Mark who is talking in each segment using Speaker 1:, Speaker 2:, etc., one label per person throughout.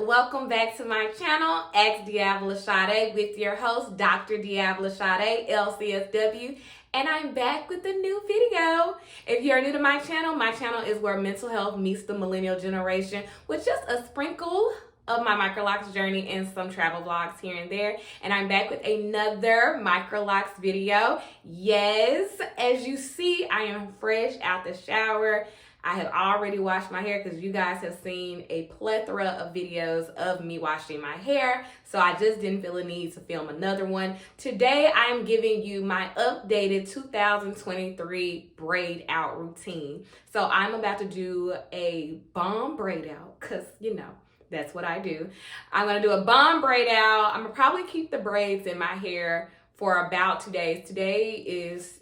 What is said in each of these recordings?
Speaker 1: welcome back to my channel, Ask DeAvila Sadé, with your host, Dr. DeAvila Sadé, LCSW, and I'm back with a new video. If you're new to my channel is where mental health meets the millennial generation with just a sprinkle of my Microlocs journey and some travel vlogs here and there. And I'm back with another Microlocs video. Yes, as you see, I am fresh out the shower. I have already washed my hair because you guys have seen a plethora of videos of me washing my hair. So I just didn't feel a need to film another one. Today, I am giving you my updated 2023 braid out routine. So I'm about to do a bomb braid out because, you know, that's what I do. I'm going to do a bomb braid out. I'm going to probably keep the braids in my hair for about 2 days. Today is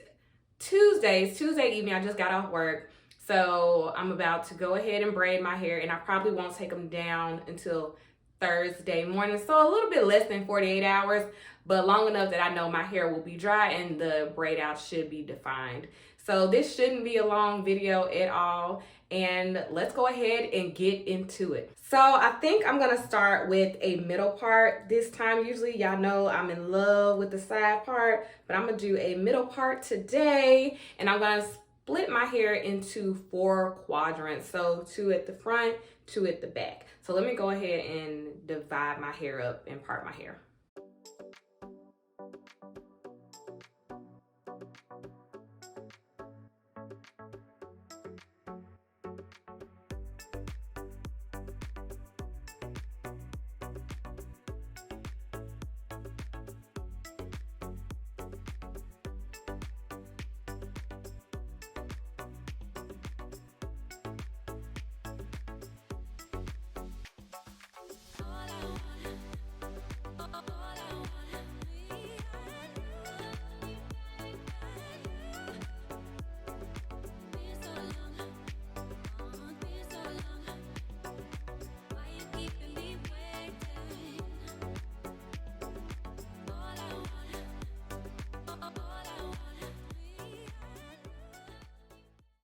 Speaker 1: Tuesday. It's Tuesday evening. I just got off work. So I'm about to go ahead and braid my hair, and I probably won't take them down until Thursday morning. So a little bit less than 48 hours, but long enough that I know my hair will be dry and the braid out should be defined. So this shouldn't be a long video at all. And let's go ahead and get into it. So I think I'm gonna start with a middle part this time. Usually y'all know I'm in love with the side part, but I'm gonna do a middle part today, and I'm gonna split my hair into 4 quadrants. So 2 at the front, 2 at the back. So let me go ahead and divide my hair up and part my hair.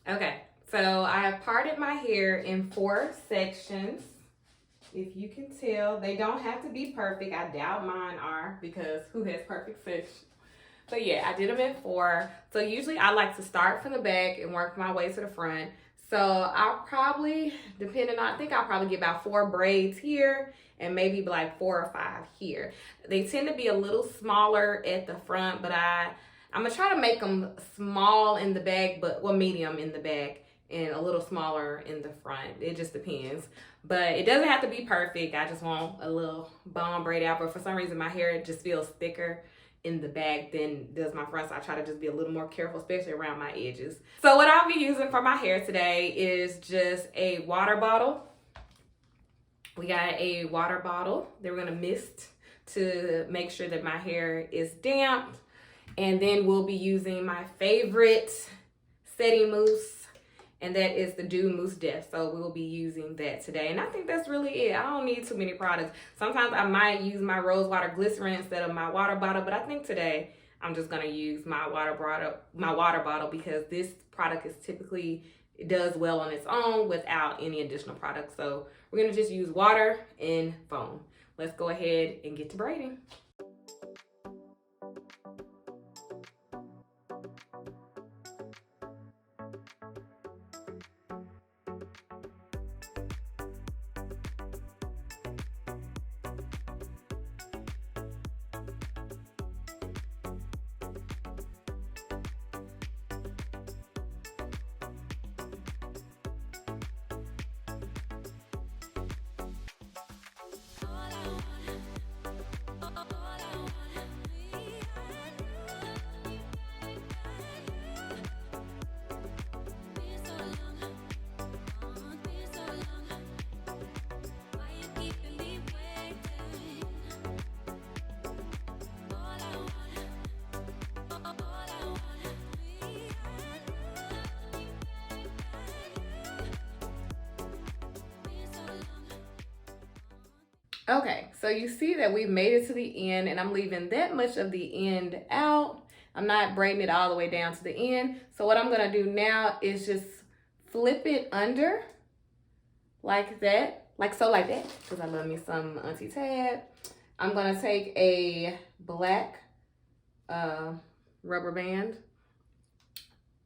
Speaker 1: Okay, so I have parted my hair in 4 sections. If you can tell, they don't have to be perfect. I doubt mine are, because who has perfect sections? But yeah, I did them in 4. So usually I like to start from the back and work my way to the front. So I'll probably, I think I'll probably get about 4 braids here and maybe like 4 or 5 here. They tend to be a little smaller at the front, but I'm gonna try to make them small in the back, medium in the back and a little smaller in the front. It just depends. But it doesn't have to be perfect. I just want a little bomb braid out. But for some reason, my hair just feels thicker in the back than does my front. So I try to just be a little more careful, especially around my edges. So what I'll be using for my hair today is just a water bottle. We got a water bottle that we're gonna mist to make sure that my hair is damp. And then we'll be using my favorite setting mousse, and that is the Dew Mousse Def. So we'll be using that today. And I think that's really it. I don't need too many products. Sometimes I might use my rose water glycerin instead of my water bottle, but I think today I'm just gonna use my water bottle because this product it does well on its own without any additional products. So we're gonna just use water and foam. Let's go ahead and get to braiding. Okay, so you see that we've made it to the end, and I'm leaving that much of the end out. I'm not braiding it all the way down to the end. So what I'm gonna do now is just flip it under like that, like so, like that, because I love me some Auntie Tab. I'm gonna take a black rubber band.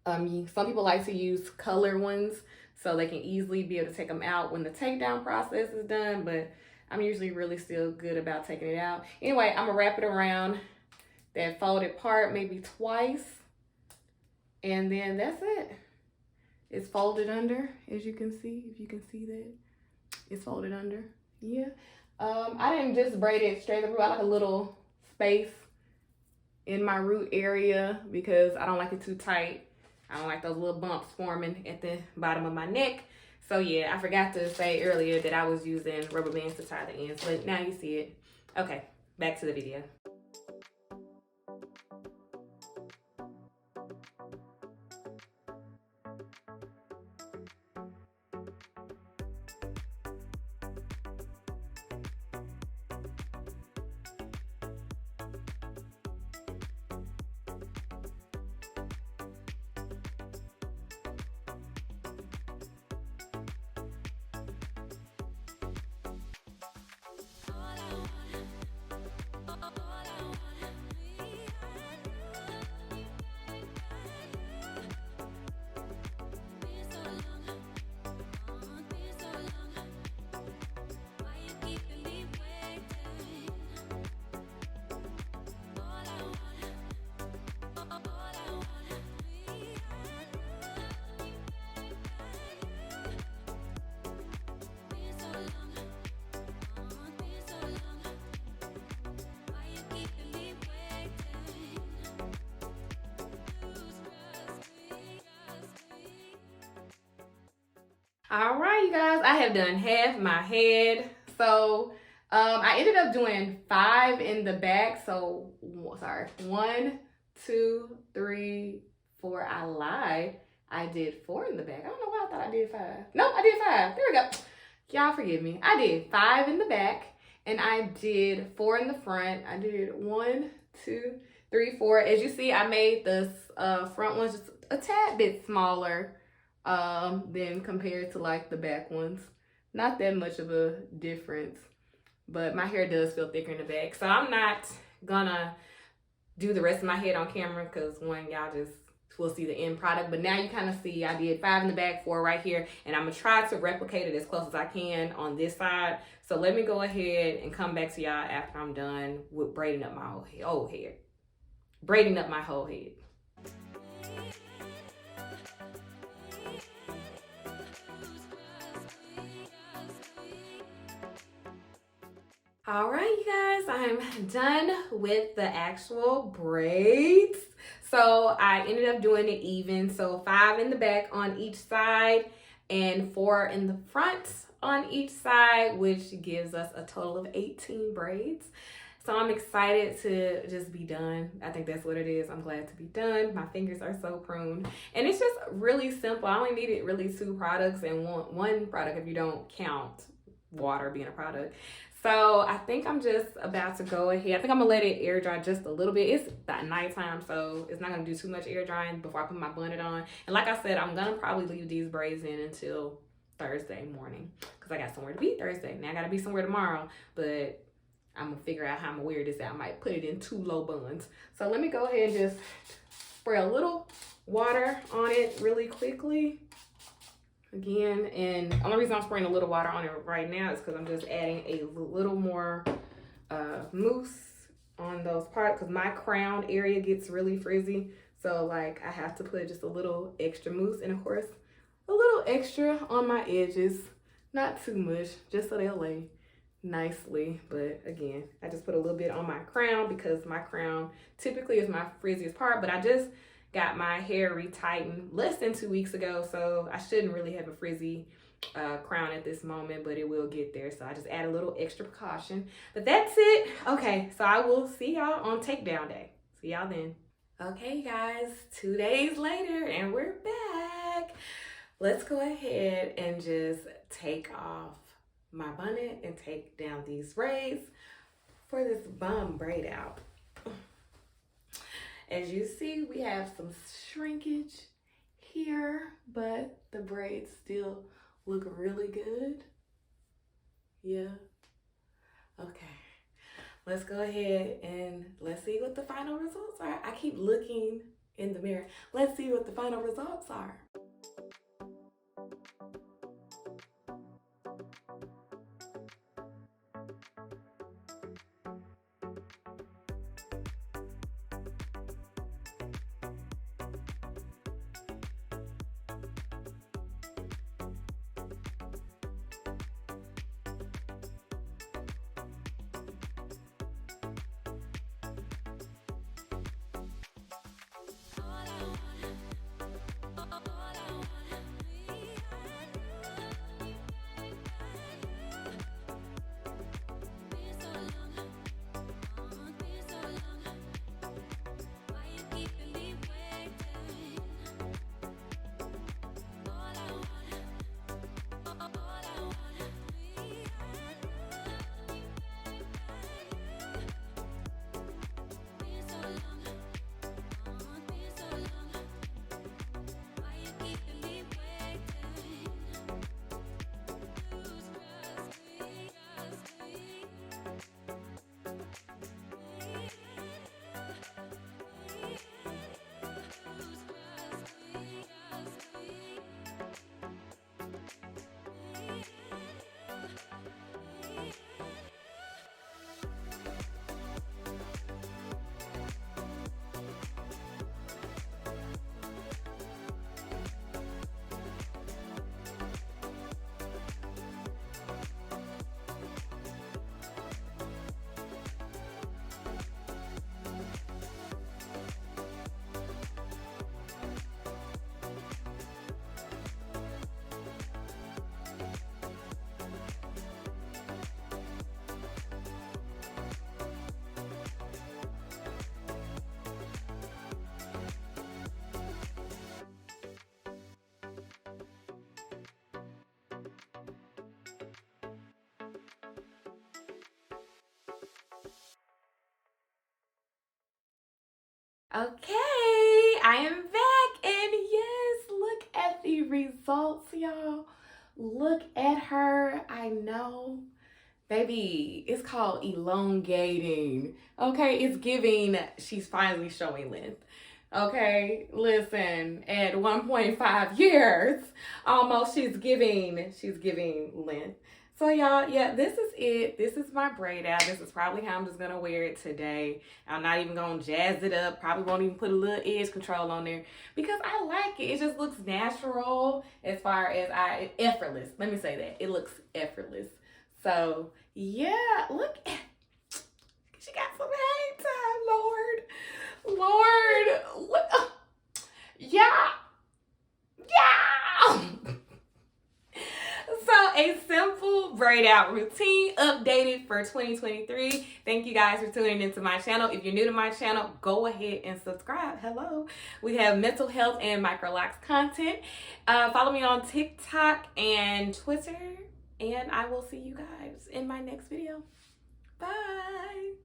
Speaker 1: Some people like to use color ones so they can easily be able to take them out when the takedown process is done, but I'm usually really still good about taking it out. Anyway, I'm gonna wrap it around that folded part maybe twice, and then that's it. It's folded under, as you can see, if you can see that. It's folded under, yeah. I didn't just braid it straight through. I like a little space in my root area because I don't like it too tight. I don't like those little bumps forming at the bottom of my neck. So yeah, I forgot to say earlier that I was using rubber bands to tie the ends, but now you see it. Okay, back to the video. All right, you guys, I have done half my head. So I ended up doing 5 in the back. So sorry, 1, 2, 3, 4. I lied. I did 4 in the back. I don't know why I thought I did 5. Nope, I did 5. There we go. Y'all forgive me. I did 5 in the back and I did 4 in the front. I did 1, 2, 3, 4. As you see, I made the front ones just a tad bit smaller than compared to like the back ones. Not that much of a difference, but my hair does feel thicker in the back. So I'm not gonna do the rest of my head on camera because one, y'all just will see the end product. But now you kind of see I did 5 in the back, 4 right here, and I'm gonna try to replicate it as close as I can on this side. So let me go ahead and come back to y'all after I'm done with braiding up my whole head. Braiding up my whole head. All right, you guys, I'm done with the actual braids. So I ended up doing it even. So 5 in the back on each side and 4 in the front on each side, which gives us a total of 18 braids. So I'm excited to just be done. I think that's what it is. I'm glad to be done. My fingers are so pruned. And it's just really simple. I only needed really 2 products and one product if you don't count water being a product. So I think I'm just about to go ahead. I think I'm gonna let it air dry just a little bit. It's about nighttime, so it's not gonna do too much air drying before I put my bonnet on. And like I said, I'm gonna probably leave these braids in until Thursday morning because I got somewhere to be Thursday. Now I gotta be somewhere tomorrow, but I'm gonna figure out how I'm gonna wear this out. I might put it in 2 low buns. So let me go ahead and just spray a little water on it really quickly. Again, and the only reason I'm spraying a little water on it right now is because I'm just adding a little more mousse on those parts because my crown area gets really frizzy. So like I have to put just a little extra mousse and of course a little extra on my edges. Not too much, just so they'll lay nicely. But again, I just put a little bit on my crown because my crown typically is my frizziest part, but I just got my hair retightened less than 2 weeks ago, so I shouldn't really have a frizzy crown at this moment, but it will get there. So I just add a little extra precaution. But that's it. Okay, so I will see y'all on takedown day. See y'all then. Okay, guys, 2 days later, and we're back. Let's go ahead and just take off my bonnet and take down these braids for this bomb braid out. As you see, we have some shrinkage here, but the braids still look really good. Yeah. Okay. Let's go ahead and let's see what the final results are. I keep looking in the mirror. Let's see what the final results are. Okay, I am back, and yes, look at the results, y'all. Look at her. I know, baby, it's called elongating. Okay, it's giving, she's finally showing length. Okay, listen, at 1.5 years, almost, she's giving length. So y'all, yeah, this is it. This is my braid out. This is probably how I'm just gonna wear it today. I'm not even gonna jazz it up. Probably won't even put a little edge control on there because I like it. It just looks natural as far as effortless. Let me say that. It looks effortless. So yeah, look at, she got some hang time, Lord. Lord, look. Yeah. Yeah. So a simple braid out routine updated for 2023. Thank you guys for tuning into my channel. If you're new to my channel, go ahead and subscribe. Hello. We have mental health and Microlocs content. Follow me on TikTok and Twitter. And I will see you guys in my next video. Bye.